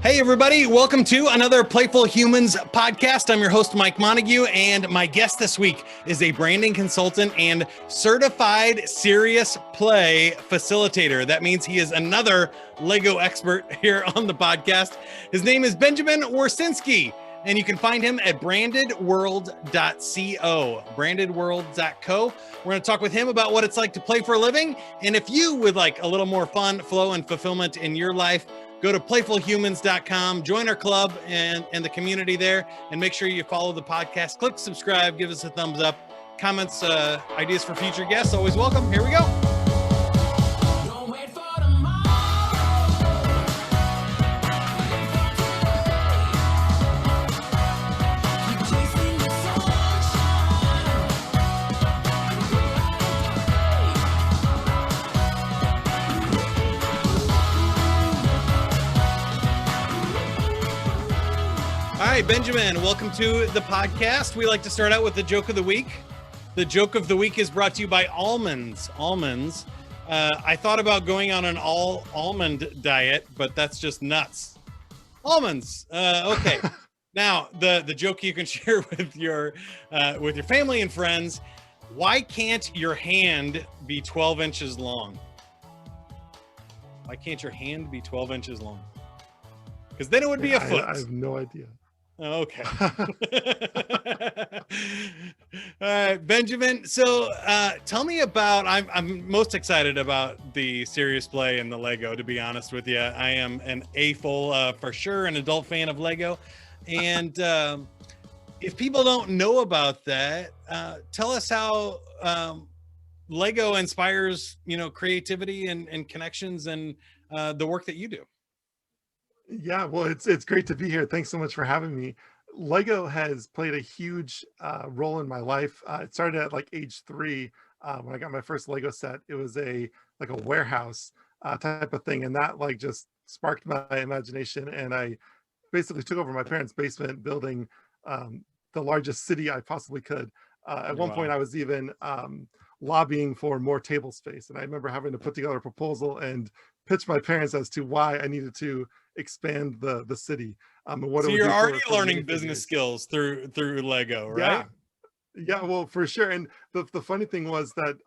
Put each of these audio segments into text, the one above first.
Hey, everybody. Welcome to another Playful Humans podcast. I'm your host, Mike Montague, and my guest this week is a branding consultant and certified serious play facilitator. That means he is another Lego expert here on the podcast. His name is Benjamin Warsinske, and you can find him at brandedworld.co, brandedworld.co. We're going to talk with him about what it's like to play for a living. And if you would like a little more fun, flow, and fulfillment in your life, go to playfulhumans.com, join our club and the community there, and make sure you follow the podcast. Click subscribe, give us a thumbs up. Comments, ideas for future guests, always welcome. Here we go. All right, Benjamin, welcome to the podcast. We like to start out with the joke of the week. The joke of the week is brought to you by almonds. Almonds. I thought about going on an all almond diet, but that's just nuts. Almonds. Okay. Now, the joke you can share with your family and friends. Why can't your hand be 12 inches long? Why can't your hand be 12 inches long? Because then it would be a foot. I have no idea. Okay. All right, Benjamin. So tell me about, I'm most excited about the serious play and the Lego, to be honest with you. I am an A-full, for sure, an adult fan of Lego. And if people don't know about that, tell us how Lego inspires, creativity and connections and the work that you do. Yeah, well, it's great to be here. Thanks so much for having me. Lego has played a huge role in my life. It started at like age 3 when I got my first Lego set. It was a warehouse type of thing, and that like just sparked my imagination. And I basically took over my parents' basement, building the largest city I possibly could. At one point, I was even lobbying for more table space, and I remember having to put together a proposal and pitch my parents as to why I needed to expand the city. And what so it would you're do already for learning business skills through Lego, right? Yeah, well, for sure. And the funny thing was that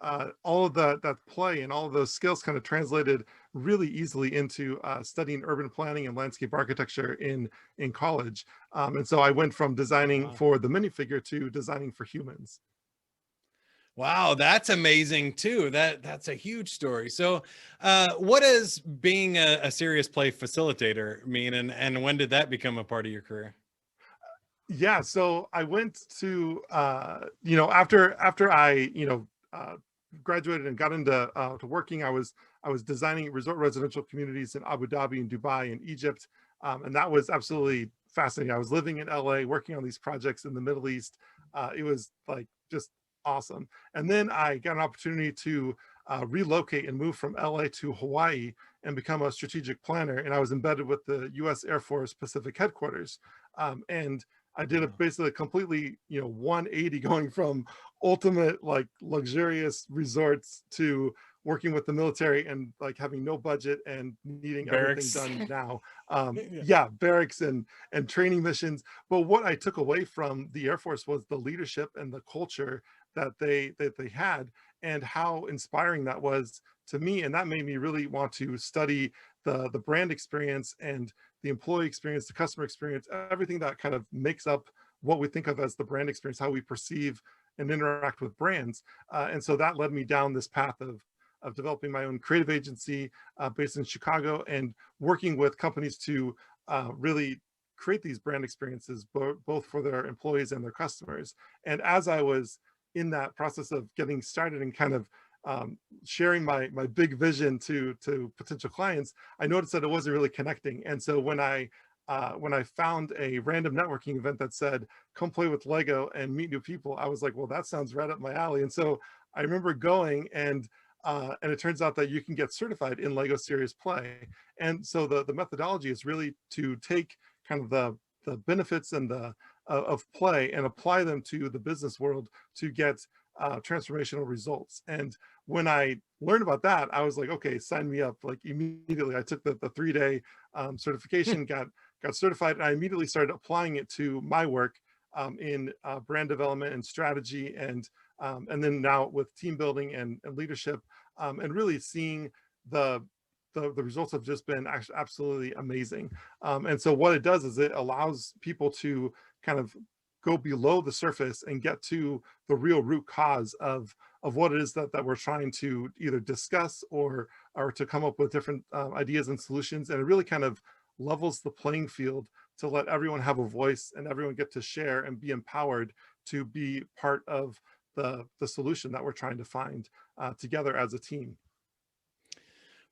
all of that play and all of those skills kind of translated really easily into studying urban planning and landscape architecture in college. And so I went from designing for the minifigure to designing for humans. Wow, that's amazing too. That's a huge story. So what does being a serious play facilitator mean, and when did that become a part of your career? Yeah, so I went to after I graduated and got into to working, I was designing resort residential communities in Abu Dhabi and Dubai and Egypt, and that was absolutely fascinating. I was living in LA working on these projects in the Middle East. It was like just awesome. And then I got an opportunity to relocate and move from LA to Hawaii and become a strategic planner. And I was embedded with the US Air Force Pacific headquarters. And I did basically a completely, 180, going from ultimate like luxurious resorts to working with the military and like having no budget and needing barracks. Everything done now. Yeah, barracks and training missions. But what I took away from the Air Force was the leadership and the culture that they had, and how inspiring that was to me. And that made me really want to study the brand experience and the employee experience, the customer experience, everything that kind of makes up what we think of as the brand experience, how we perceive and interact with brands. And so that led me down this path of developing my own creative agency based in Chicago, and working with companies to really create these brand experiences, both for their employees and their customers. And as I was in that process of getting started and kind of sharing my big vision to potential clients, I noticed that it wasn't really connecting. And so when I found a random networking event that said, come play with Lego and meet new people, I was like, well, that sounds right up my alley. And so I remember going, and it turns out that you can get certified in Lego Serious Play. And so the methodology is really to take kind of the benefits and of play and apply them to the business world to get transformational results. And when I learned about that, I was like, okay, sign me up. Like immediately I took the 3-day certification, got got certified, and I immediately started applying it to my work in brand development and strategy, and then now with team building and leadership, and really seeing the the results have just been actually absolutely amazing. And so what it does is it allows people to kind of go below the surface and get to the real root cause of what it is that we're trying to either discuss or to come up with different ideas and solutions. And it really kind of levels the playing field to let everyone have a voice and everyone get to share and be empowered to be part of the solution that we're trying to find together as a team.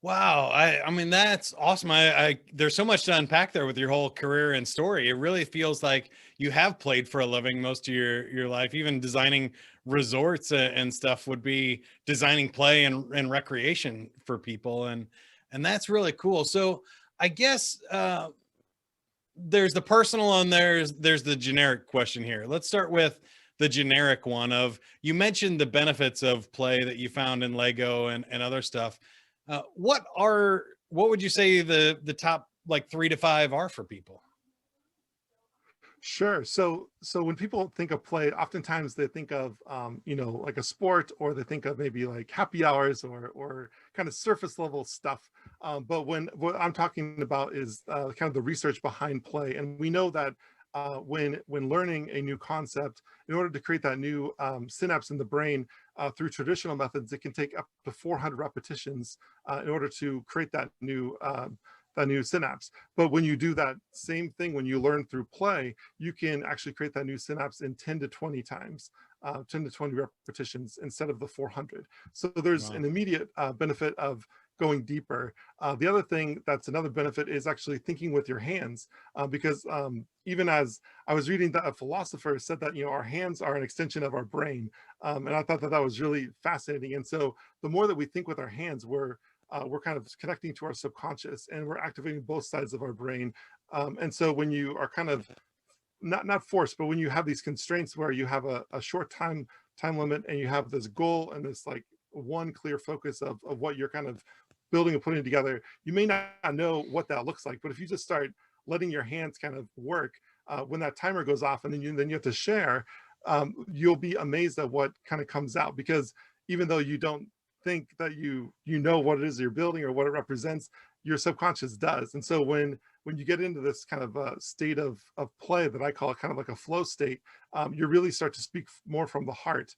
Wow. I mean, that's awesome. I there's so much to unpack there with your whole career and story. It really feels like you have played for a living most of your life. Even designing resorts and stuff would be designing play and recreation for people. And that's really cool. So I guess there's the personal and there's the generic question here. Let's start with the generic one of, you mentioned the benefits of play that you found in Lego and other stuff. What would you say the top like 3 to 5 are for people? Sure. So when people think of play, oftentimes they think of like a sport, or they think of maybe like happy hours or kind of surface level stuff. But what I'm talking about is kind of the research behind play, and we know that when learning a new concept, in order to create that new synapse in the brain through traditional methods, it can take up to 400 repetitions in order to create that new synapse. But when you do that same thing, when you learn through play, you can actually create that new synapse in 10 to 20 times, 10 to 20 repetitions instead of the 400. So there's Wow. an immediate benefit of going deeper. The other thing that's another benefit is actually thinking with your hands, because even as I was reading that a philosopher said that, our hands are an extension of our brain. And I thought that that was really fascinating. And so the more that we think with our hands, we're kind of connecting to our subconscious, and we're activating both sides of our brain. And so when you are kind of not forced, but when you have these constraints where you have a short time limit, and you have this goal and this like one clear focus of what you're kind of building and putting together, you may not know what that looks like. But if you just start letting your hands kind of work, when that timer goes off and then you have to share, you'll be amazed at what kind of comes out. Because even though you don't think that you know what it is you're building or what it represents, your subconscious does. And so when you get into this kind of state of play that I call it kind of like a flow state, you really start to speak more from the heart,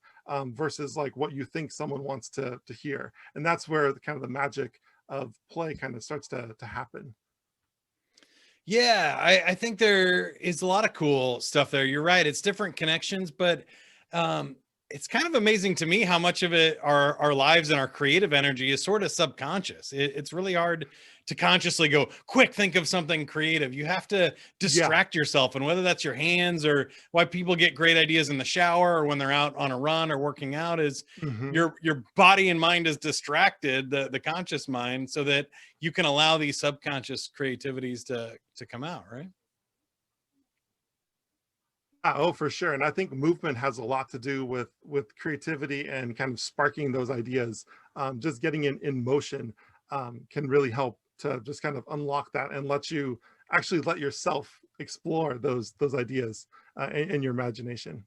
versus like what you think someone wants to hear. And that's where the kind of the magic of play kind of starts to happen. Yeah, I think there is a lot of cool stuff there. You're right. It's different connections, but um, it's kind of amazing to me how much of it, our lives and our creative energy, is sort of subconscious. It's really hard to consciously go, quick, think of something creative. You have to Yeah. distract yourself. And whether that's your hands, or why people get great ideas in the shower or when they're out on a run or working out, is Hmm. your body and mind is distracted, the conscious mind, so that you can allow these subconscious creativities to come out, right? Oh, for sure. And I think movement has a lot to do with creativity and kind of sparking those ideas. Just getting in motion can really help to just kind of unlock that and let you actually let yourself explore those ideas in your imagination.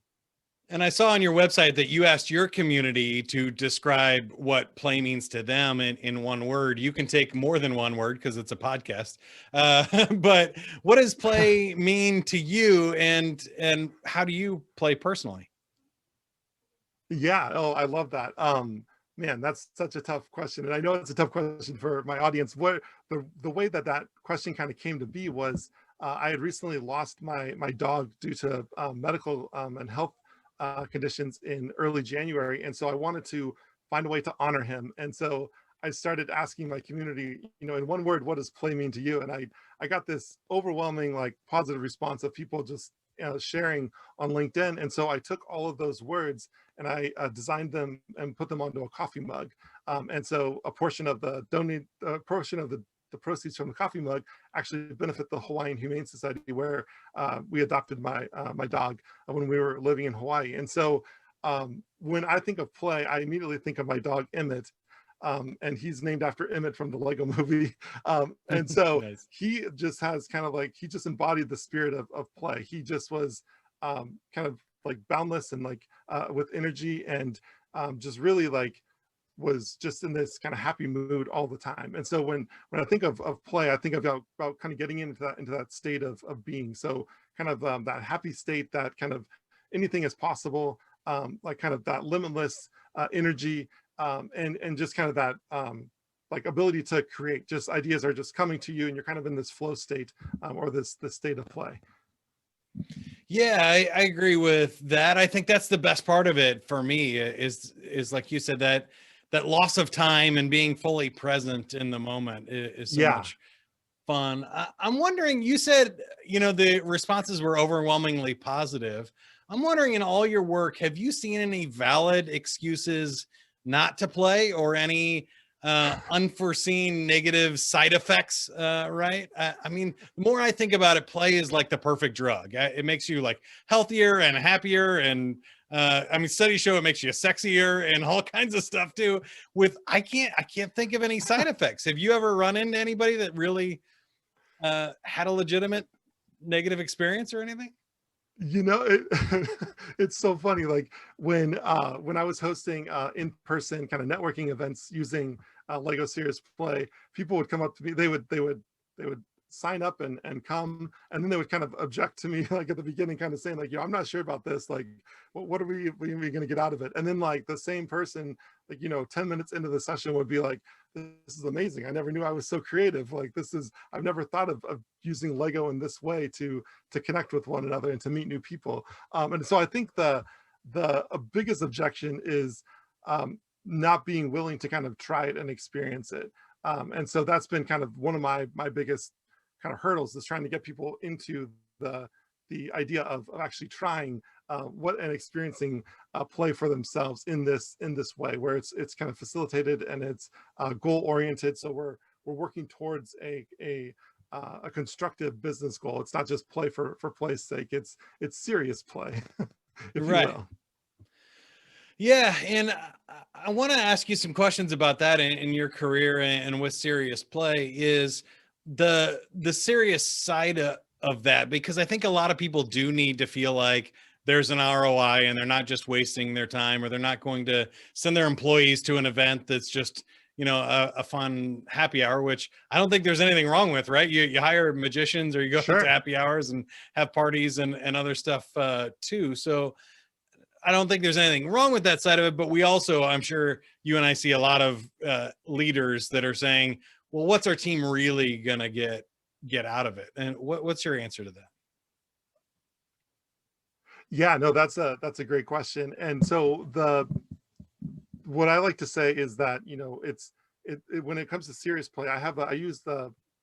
And I saw on your website that you asked your community to describe what play means to them in one word. You can take more than one word because it's a podcast. But what does play mean to you, and how do you play personally? Yeah. Oh, I love that. Man, that's such a tough question, and I know it's a tough question for my audience. What the way that that question kind of came to be was, I had recently lost my dog due to medical and health conditions in early January, and so I wanted to find a way to honor him. And so I started asking my community, in one word, what does play mean to you? And I got this overwhelming like positive response of people just sharing on LinkedIn. And so I took all of those words and I designed them and put them onto a coffee mug. And so a portion of the proceeds from the coffee mug actually benefit the Hawaiian Humane Society, where we adopted my dog when we were living in Hawaii. And so when I think of play, I immediately think of my dog Emmett. and he's named after Emmett from the Lego movie. And so Nice. he just has kind of like, he just embodied the spirit of play. He just was kind of like boundless and like with energy, and just really like was just in this kind of happy mood all the time. And so when I think of play, I think about kind of getting into that state of being. So kind of that happy state, that kind of anything is possible, like kind of that limitless energy, and just kind of that like ability to create. Just ideas are just coming to you, and you're kind of in this flow state, or this state of play. Yeah, I agree with that. I think that's the best part of it for me is like you said, that loss of time and being fully present in the moment is so Yeah. much fun. I'm wondering, you said, the responses were overwhelmingly positive. I'm wondering, in all your work, have you seen any valid excuses not to play, or any unforeseen negative side effects, right? I mean, the more I think about it, play is like the perfect drug. It makes you like healthier and happier, and I mean, studies show it makes you sexier and all kinds of stuff too. I can't think of any side effects. Have you ever run into anybody that really had a legitimate negative experience or anything? It's so funny. Like when I was hosting in-person kind of networking events using Lego Serious Play, people would come up to me. They would sign up and come, and then they would kind of object to me like at the beginning, kind of saying like, I'm not sure about this. Like, what are we going to get out of it? And then like the same person, like 10 minutes into the session would be like, this is amazing. I never knew I was so creative. Like I've never thought of using Lego in this way to connect with one another and to meet new people. And so I think the biggest objection is not being willing to kind of try it and experience it. And so that's been kind of one of my biggest kind of hurdles, is trying to get people into the idea of actually trying what and experiencing play for themselves in this way, where it's kind of facilitated and it's goal oriented. So we're working towards a constructive business goal. It's not just play for play's sake. It's serious play, if Right. you will. Yeah, and I want to ask you some questions about that in your career and with serious play, is the serious side of that, because I think a lot of people do need to feel like there's an ROI and they're not just wasting their time, or they're not going to send their employees to an event that's just, a fun happy hour, which I don't think there's anything wrong with, right? You hire magicians, or you go Sure. to happy hours and have parties and other stuff too. So I don't think there's anything wrong with that side of it, but we also, I'm sure you and I see a lot of leaders that are saying, well, what's our team really gonna get out of it? And what's your answer to that? Yeah, no, that's a great question. And so what I like to say is that, when it comes to serious play, I use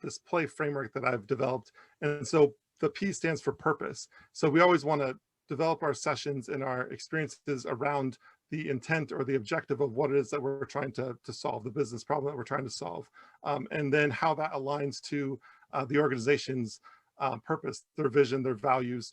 this play framework that I've developed. And so the P stands for purpose. So we always want to develop our sessions and our experiences around the intent or the objective of what it is that we're trying to solve, the business problem that we're trying to solve, and then how that aligns to the organization's purpose, their vision, their values,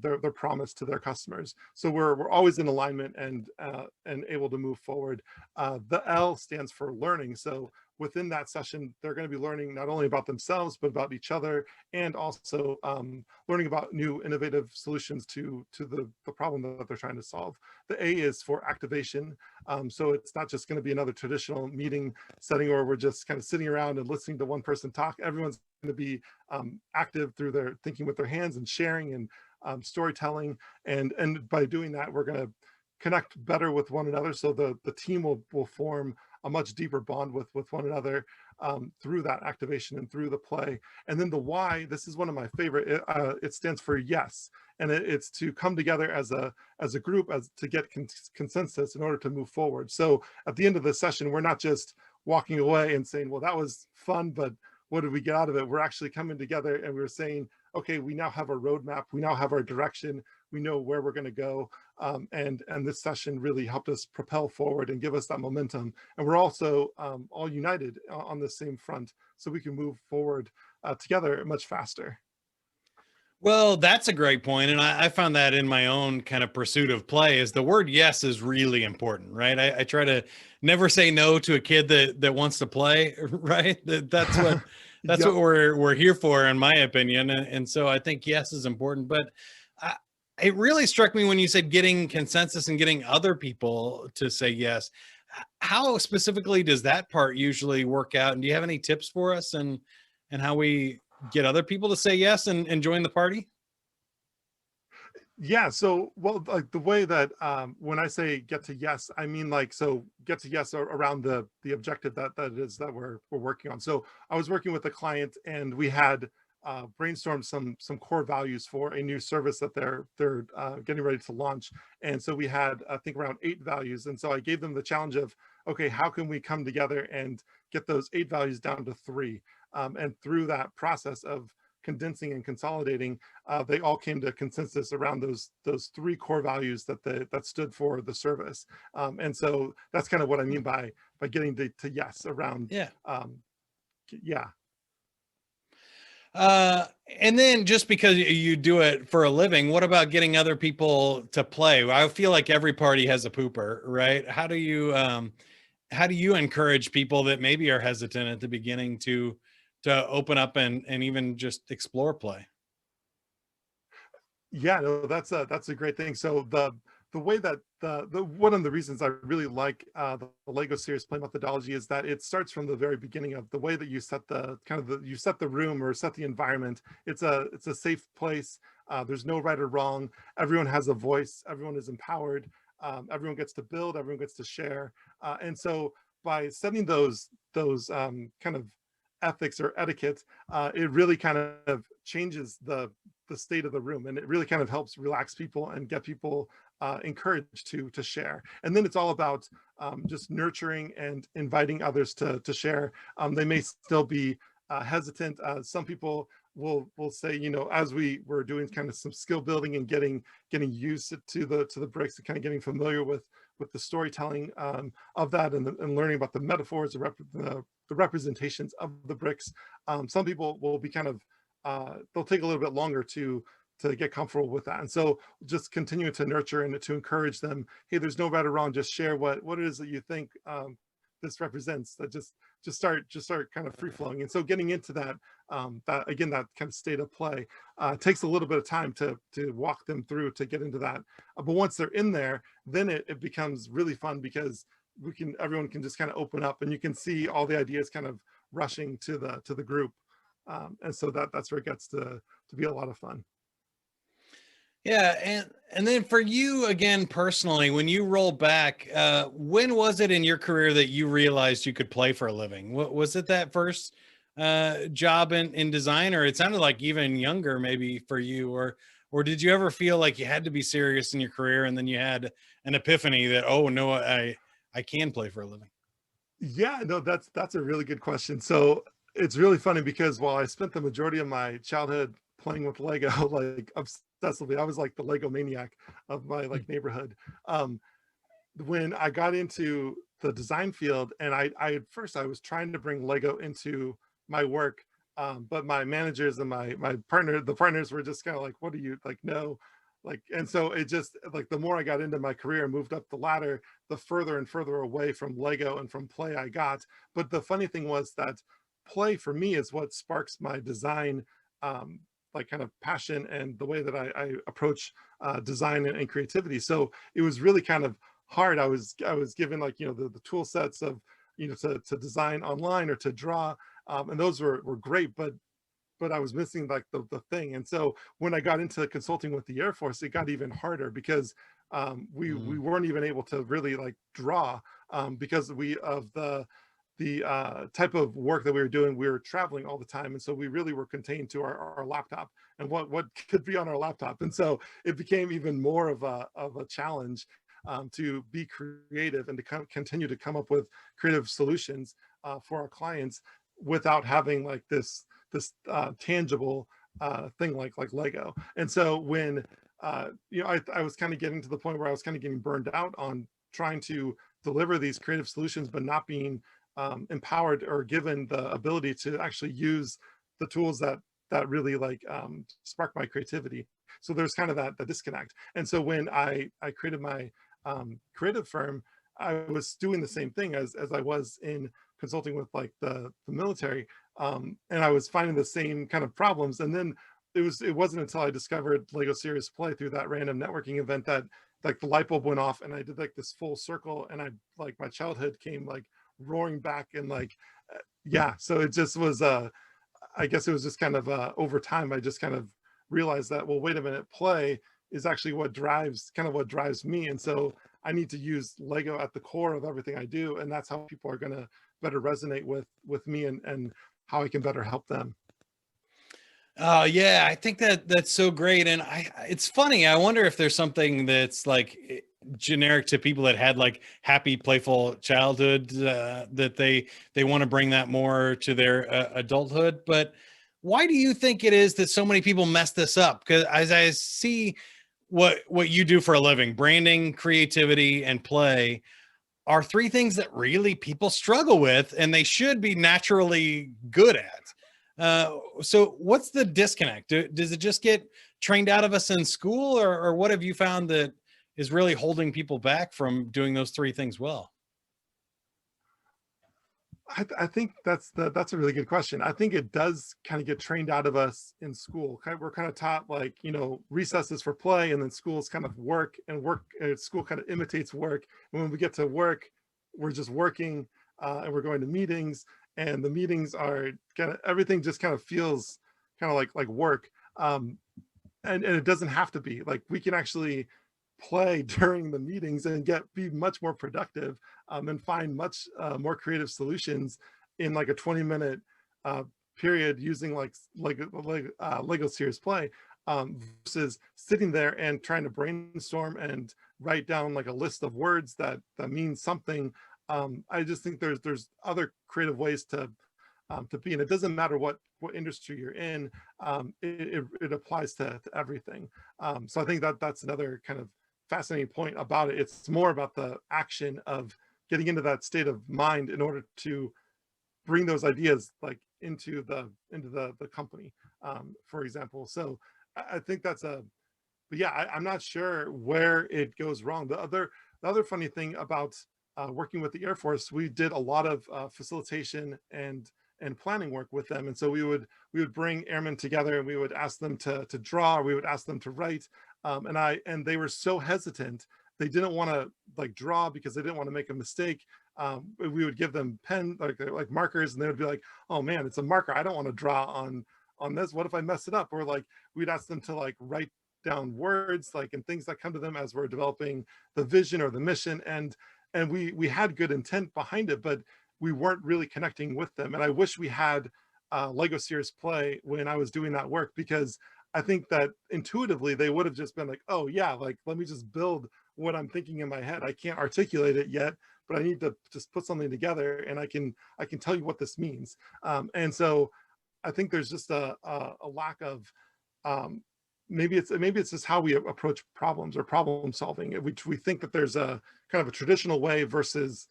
their promise to their customers. So we're always in alignment and able to move forward. The L stands for learning. So within that session, they're going to be learning not only about themselves, but about each other, and also learning about new innovative solutions to the problem that they're trying to solve. The A is for activation. So it's not just going to be another traditional meeting setting where we're just kind of sitting around and listening to one person talk. Everyone's going to be active through their thinking with their hands and sharing and storytelling. And by doing that, we're going to connect better with one another. So the team will form a much deeper bond with one another through that activation and through the play. And then the Y, this is one of my favorite. It stands for yes, and it's to come together as a group, to get consensus in order to move forward. So at the end of the session, we're not just walking away and saying, well, that was fun, but what did we get out of it? We're actually coming together and we're saying, okay, we now have a roadmap. We now have our direction. We know where we're going to go. And this session really helped us propel forward and give us that momentum. And we're also all united on the same front, so we can move forward together much faster. Well, that's a great point, and I found that in my own kind of pursuit of play is the word yes is really important, right? I try to never say no to a kid that wants to play, right? That's what Yep. we're here for, in my opinion, and so I think yes is important. But I, it really struck me when you said getting consensus and getting other people to say yes. How specifically does that part usually work out? And do you have any tips for us and how we get other people to say yes and join the party? Yeah, so well, like the way that when I say get to yes, I mean like so get to yes around the objective that is that we're working on. So I was working with a client and we had brainstormed some core values for a new service that they're getting ready to launch. And so we had I think around 8 values. And so I gave them the challenge of okay, how can we come together and get those 8 values down to 3? And through that process of condensing and consolidating, they all came to consensus around those 3 core values that stood for the service. And so that's kind of what I mean by getting to yes around Yeah. yeah. And then just because you do it for a living, what about getting other people to play? I feel like every party has a pooper, right? How do you encourage people that maybe are hesitant at the beginning to open up and even just explore play? Yeah, no, that's a great thing. So the way that the one of the reasons I really like the Lego series play methodology is that it starts from the very beginning of the way that you set the kind of you set the room or set the environment. It's a safe place. There's no right or wrong. Everyone has a voice. Everyone is empowered. Everyone gets to build. Everyone gets to share. And so by setting those kind of ethics or etiquette, it really kind of changes the state of the room, and it really kind of helps relax people and get people encouraged to share. And then it's all about just nurturing and inviting others to share. They may still be hesitant. Some people will say, you know, as we were doing kind of some skill building and getting used to the bricks and kind of getting familiar with the storytelling of that and learning about the metaphors, the representations of the bricks. Some people will be kind of they'll take a little bit longer to get comfortable with that. And so just continue to nurture and to encourage them. Hey, there's no right or wrong. Just share what it is that you think this represents. That just start kind of free flowing. And so getting into that again, that kind of state of play takes a little bit of time to walk them through to get into that. But once they're in there, then it becomes really fun because everyone can just kind of open up and you can see all the ideas kind of rushing to the group. And so that's where it gets to be a lot of fun. Yeah, and then for you again personally, when you roll back, when was it in your career that you realized you could play for a living? Was it that first job in design, or it sounded like even younger maybe for you, or did you ever feel like you had to be serious in your career and then you had an epiphany that oh no, I can play for a living? Yeah, no, that's a really good question. So it's really funny because while I spent the majority of my childhood playing with Lego, like obsessively, I was like the Lego maniac of my like neighborhood. Um, when I got into the design field, and I at first I was trying to bring Lego into my work, but my managers and the partners were just kind of like, "What do you like? No." Like, and so it just like the more I got into my career and moved up the ladder, the further and further away from Lego and from play I got. But the funny thing was that play for me is what sparks my design like kind of passion and the way that I approach design and creativity. So it was really kind of hard. I was given like you know the tool sets of you know to design online or to draw, and those were great, but I was missing like the thing. And so when I got into consulting with the Air Force, it got even harder because we weren't even able to really like draw because we of the type of work that we were doing. We were traveling all the time, and so we really were contained to our laptop and what could be on our laptop. And so it became even more of a challenge to be creative and to continue to come up with creative solutions for our clients without having like this tangible thing like Lego. And so when you know I was kind of getting to the point where I was kind of getting burned out on trying to deliver these creative solutions, but not being empowered or given the ability to actually use the tools that really like sparked my creativity. So there's kind of that disconnect. And so when I created my creative firm, I was doing the same thing as I was in consulting with like the military, and I was finding the same kind of problems. And then it wasn't until I discovered Lego Serious Play through that random networking event that like the light bulb went off, and I did like this full circle, and I like my childhood came like roaring back, and like yeah. So it just was I guess it was just kind of over time I just kind of realized that, well, wait a minute, play is actually what drives me. And so I need to use Lego at the core of everything I do, and that's how people are going to better resonate with me, and how I can better help them. Oh yeah, I think that's so great. And it's funny. I wonder if there's something that's like generic to people that had like happy, playful childhood, that they want to bring that more to their adulthood. But why do you think it is that so many people mess this up? Because as I see what you do for a living, branding, creativity, and play are three things that really people struggle with, and they should be naturally good at. So what's the disconnect? Does it just get trained out of us in school, or what have you found that is really holding people back from doing those three things well? I think that's a really good question. I think it does kind of get trained out of us in school. We're kind of taught like, recesses for play, and then school's kind of work, and school kind of imitates work. And when we get to work, we're just working, and we're going to meetings, and the meetings are kind of, everything just kind of feels kind of like work. And it doesn't have to be. Like, we can actually play during the meetings and be much more productive, and find much more creative solutions in like a 20-minute period using Lego Serious Play, versus sitting there and trying to brainstorm and write down like a list of words that means something. I just think there's other creative ways to be, and it doesn't matter what industry you're in. It applies to everything. So I think that's another kind of fascinating point about it. It's more about the action of getting into that state of mind in order to bring those ideas like into the company, for example. So I think but yeah, I'm not sure where it goes wrong. The other funny thing about working with the Air Force, we did a lot of facilitation and planning work with them. And so we would bring airmen together, and we would ask them to draw, or we would ask them to write. And they were so hesitant. They didn't want to like draw because they didn't want to make a mistake. We would give them pen, like markers, and they would be like, oh man, it's a marker. I don't want to draw on this. What if I mess it up? Or like, we'd ask them to like write down words, like, and things that come to them as we're developing the vision or the mission. And we had good intent behind it, but we weren't really connecting with them. And I wish we had Lego Serious Play when I was doing that work, because I think that intuitively they would have just been like, oh yeah, like, let me just build what I'm thinking in my head. I can't articulate it yet, but I need to just put something together, and I can tell you what this means. And so I think there's just a lack of, maybe it's just how we approach problems or problem solving, which we think that there's a kind of a traditional way versus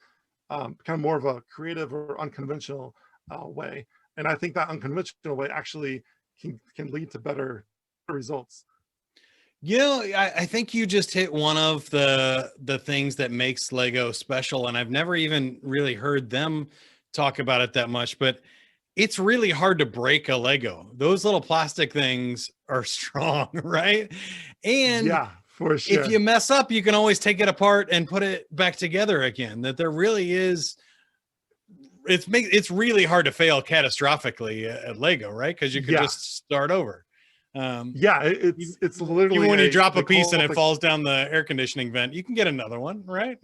kind of more of a creative or unconventional way. And I think that unconventional way actually can lead to better results. I think you just hit one of the things that makes Lego special, and I've never even really heard them talk about it that much, but it's really hard to break a Lego. Those little plastic things are strong, right? And yeah, for sure, if you mess up, you can always take it apart and put it back together again. That there really is, it's really hard to fail catastrophically at Lego, right? Because you can just start over. Yeah, it's literally, even when you drop a piece and it falls down the air conditioning vent, you can get another one, right?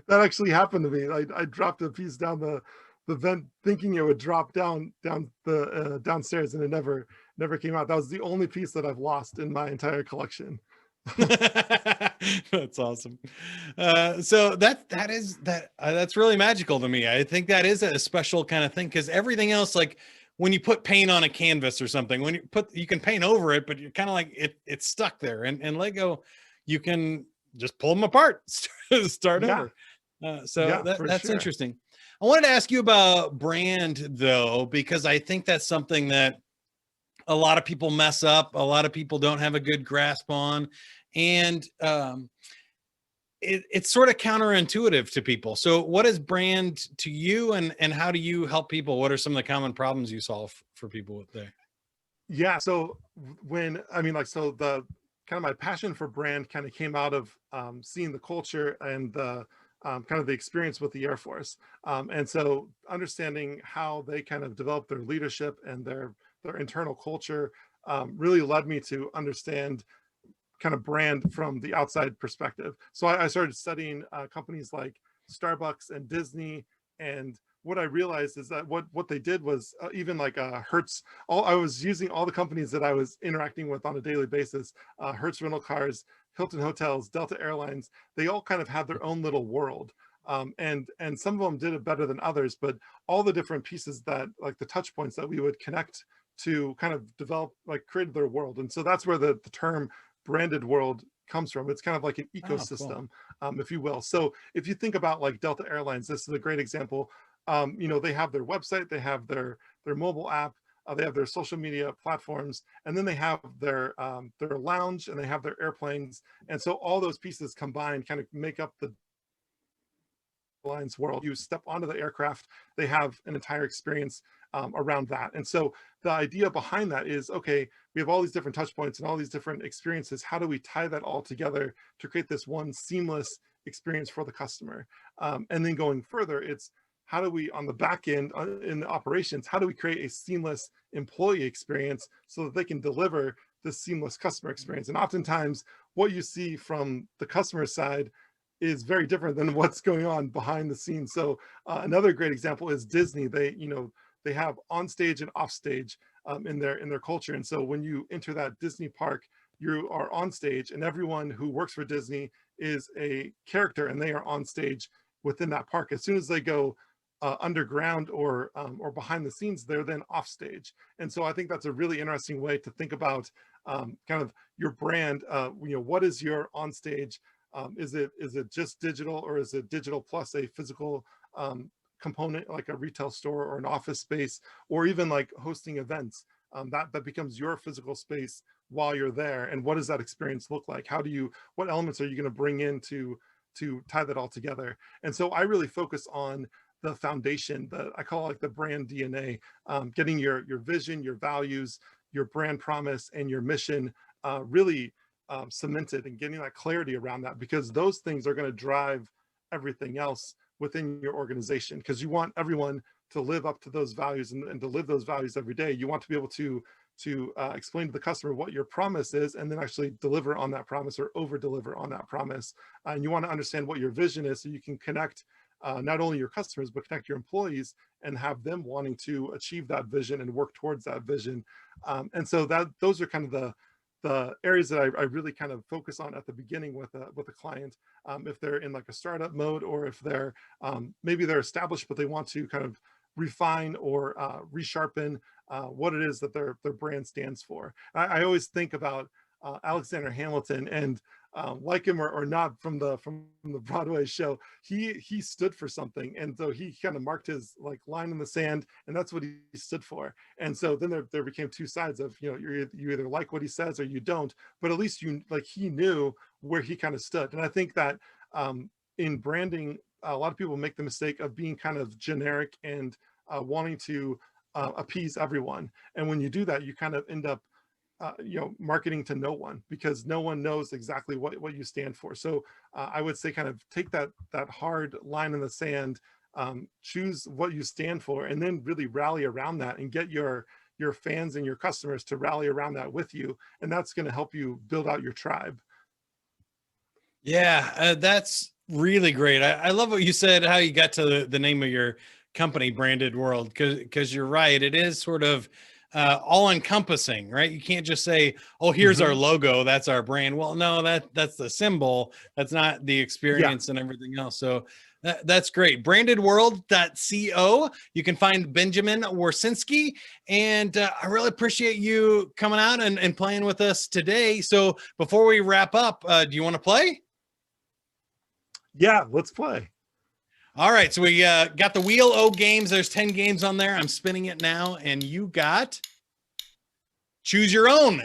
That actually happened to me. I dropped a piece down the vent thinking it would drop down the downstairs, and it never came out. That was the only piece that I've lost in my entire collection. That's awesome. So that's really magical to me. I think that is a special kind of thing, because everything else, like when you put paint on a canvas or something, when you can paint over it, but you're kind of like it's stuck there. And Lego, you can just pull them apart, start over. So Yeah, for that's sure. interesting. I wanted to ask you about brand though, because I think that's something that a lot of people mess up. A lot of people don't have a good grasp on, and it's sort of counterintuitive to people. So what is brand to you, and how do you help people? What are some of the common problems you solve for people with there? Yeah. So when I mean, like, so the kind of my passion for brand kind of came out of seeing the culture and the kind of the experience with the Air Force, and so understanding how they kind of develop their leadership and their internal culture really led me to understand kind of brand from the outside perspective. So I started studying companies like Starbucks and Disney, and what I realized is that what they did was even like Hertz. All I was using all the companies that I was interacting with on a daily basis: Hertz rental cars, Hilton hotels, Delta Airlines. They all kind of had their own little world. And some of them did it better than others, but all the different pieces that, like the touch points that we would connect to kind of develop, like created their world. And so that's where the term branded world comes from. It's kind of like an Oh, cool. ecosystem, if you will. So if you think about like Delta Airlines, this is a great example. They have their website, they have their mobile app, they have their social media platforms, and then they have their lounge, and they have their airplanes. And so all those pieces combined kind of make up the Airlines world. You step onto the aircraft, they have an entire experience around that. And so the idea behind that is, okay, we have all these different touch points and all these different experiences. How do we tie that all together to create this one seamless experience for the customer? And then going further, it's how do we, on the back end in the operations, how do we create a seamless employee experience so that they can deliver this seamless customer experience? And oftentimes what you see from the customer side is very different than what's going on behind the scenes. So another great example is Disney. They have on stage and off stage in their culture. And so when you enter that Disney park, you are on stage, and everyone who works for Disney is a character, and they are on stage within that park. As soon as they go underground or behind the scenes, they're then off stage. And so I think that's a really interesting way to think about kind of your brand. What is your on stage? Is it just digital, or is it digital plus a physical component like a retail store or an office space, or even like hosting events? That becomes your physical space while you're there. And what does that experience look like? What elements are you going to bring in to tie that all together? And so I really focus on the foundation that I call like the brand DNA, getting your vision, your values, your brand promise, and your mission really cemented, and getting that clarity around that, because those things are going to drive everything else within your organization, because you want everyone to live up to those values and to live those values every day. You want to be able to explain to the customer what your promise is, and then actually deliver on that promise or over deliver on that promise. And you want to understand what your vision is, so you can connect not only your customers, but connect your employees and have them wanting to achieve that vision and work towards that vision. And so those are kind of the areas that I really kind of focus on at the beginning with a client. If they're in like a startup mode, or if they're maybe they're established, but they want to kind of refine or resharpen what it is that their brand stands for. I always think about Alexander Hamilton, and like him or not from the Broadway show, he stood for something, and so he kind of marked his like line in the sand, and that's what he stood for. And so then there became two sides of, you either like what he says or you don't, but at least he knew where he kind of stood. And I think that in branding, a lot of people make the mistake of being kind of generic and wanting to appease everyone. And when you do that, you kind of end up marketing to no one, because no one knows exactly what you stand for. So I would say kind of take that hard line in the sand, choose what you stand for, and then really rally around that, and get your fans and your customers to rally around that with you. And that's going to help you build out your tribe. Yeah, that's really great. I love what you said, how you got to the name of your company, Branded World, because you're right. It is sort of all encompassing, right? You can't just say, oh, here's our Mhm. logo, that's our brand. Well, no, that's the symbol. That's not the Yeah. experience and everything else. So that's great. Brandedworld.co. You can find Benjamin Warsinske. And I really appreciate you coming out and playing with us today. So before we wrap up, do you want to play? Yeah, let's play. All right, so we got the Wheel O games. There's 10 games on there. I'm spinning it now, and you got choose your own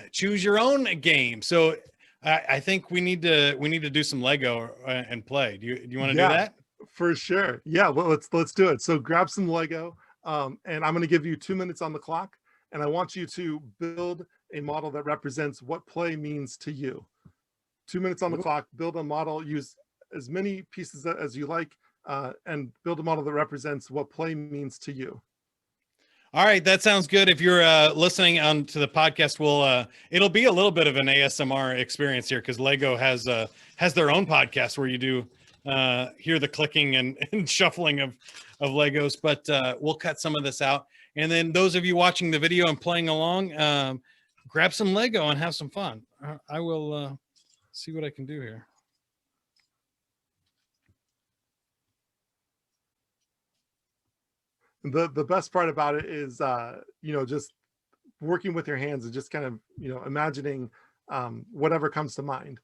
game. So I think we need to do some Lego and play. Do you want to do that? For sure. Yeah, well, let's do it. So grab some Lego, and I'm going to give you 2 minutes on the clock, and I want you to build a model that represents what play means to you. 2 minutes on the clock, build a model, use as many pieces as you like, and build a model that represents what play means to you. All right, that sounds good. If you're listening on to the podcast, it'll be a little bit of an ASMR experience here because Lego has their own podcast where you do hear the clicking and shuffling of Legos. But we'll cut some of this out. And then those of you watching the video and playing along, grab some Lego and have some fun. I will see what I can do here. The best part about it is, just working with your hands and just kind of, imagining whatever comes to mind.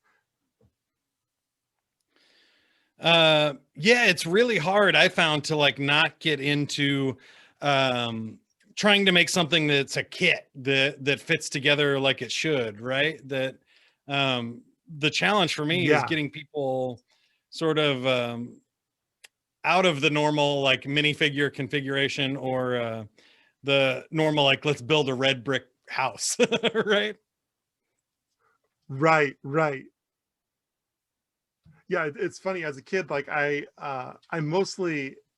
Yeah, it's really hard. I found to like not get into trying to make something that's a kit that fits together like it should, right? That the challenge for me is getting people sort of out of the normal like minifigure configuration or the normal like let's build a red brick house, right? Right. Yeah, it's funny. As a kid, like I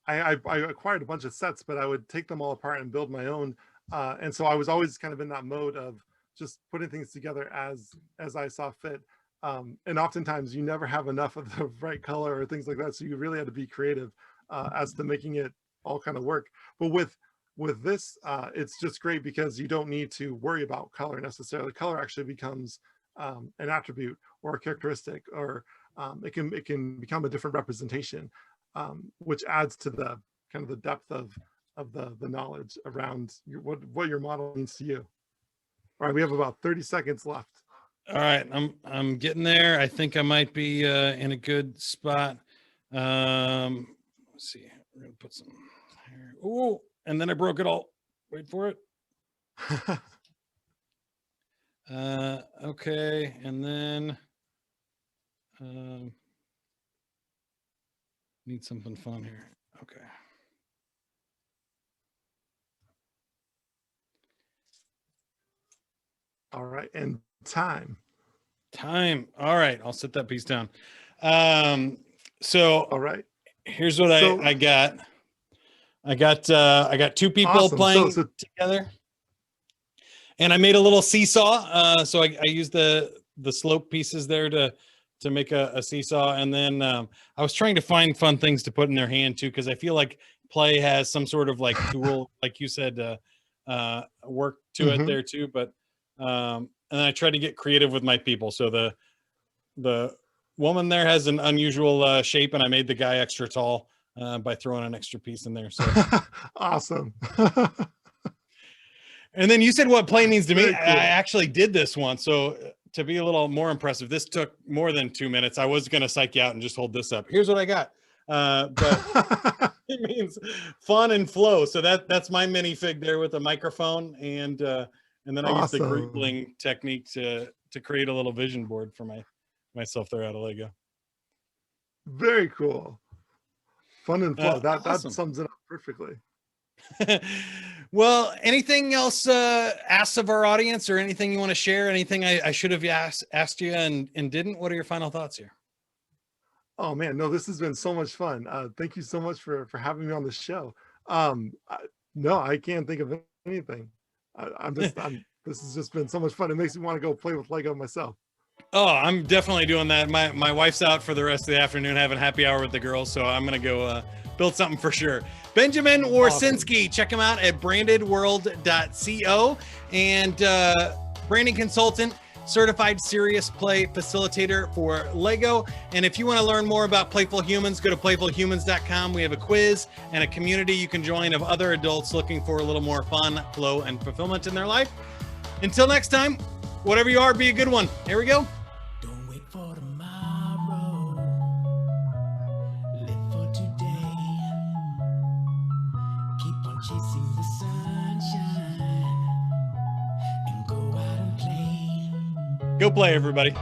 acquired a bunch of sets, but I would take them all apart and build my own. And so I was always kind of in that mode of just putting things together as I saw fit. And oftentimes you never have enough of the right color or things like that. So you really had to be creative as to making it all kind of work. But with this, it's just great because you don't need to worry about color necessarily. Color actually becomes an attribute or a characteristic, or it can become a different representation, which adds to the kind of the depth of the knowledge around what your model means to you. All right, we have about 30 seconds left. All right, I'm getting there. I think I might be in a good spot. Let's see. We're gonna put some here. Oh, and then I broke it all. Wait for it. Okay, and then need something fun here. Okay. All right, and time. All right, I'll set that piece down. So all right, here's what I got. I got two people playing together, and I made a little seesaw. So I used the slope pieces there to make a seesaw, and then I was trying to find fun things to put in their hand too, because I feel like play has some sort of like dual, like you said, work to it there too. But and then I tried to get creative with my people. So the woman there has an unusual shape, and I made the guy extra tall by throwing an extra piece in there. So awesome. And then you said what play means to me. Cool. I actually did this once. So to be a little more impressive, this took more than 2 minutes. I was going to psych you out and just hold this up. Here's what I got. But it means fun and flow. So that's my minifig there with a microphone. And then I used the greebling technique to create a little vision board for myself there out of Lego. Very cool. Fun and flow. That awesome. Sums it up perfectly. Well, anything else asked of our audience, or anything you want to share? Anything I should have asked you and didn't? What are your final thoughts here? Oh man, no, this has been so much fun. Thank you so much for having me on the show. No, I can't think of anything. This has just been so much fun. It makes me want to go play with Lego myself. Oh, I'm definitely doing that. My wife's out for the rest of the afternoon having happy hour with the girls, so I'm gonna go build something for sure. Benjamin Warsinske, awesome. Check him out at brandedworld.co, and branding consultant, certified serious play facilitator for Lego. And if you want to learn more about Playful Humans, go to playfulhumans.com. We have a quiz and a community you can join of other adults looking for a little more fun, flow, and fulfillment in their life. Until next time, whatever you are, be a good one. Here we go. Don't wait for tomorrow. Live for today. chasing the sunshine and go out and play. Go play, everybody.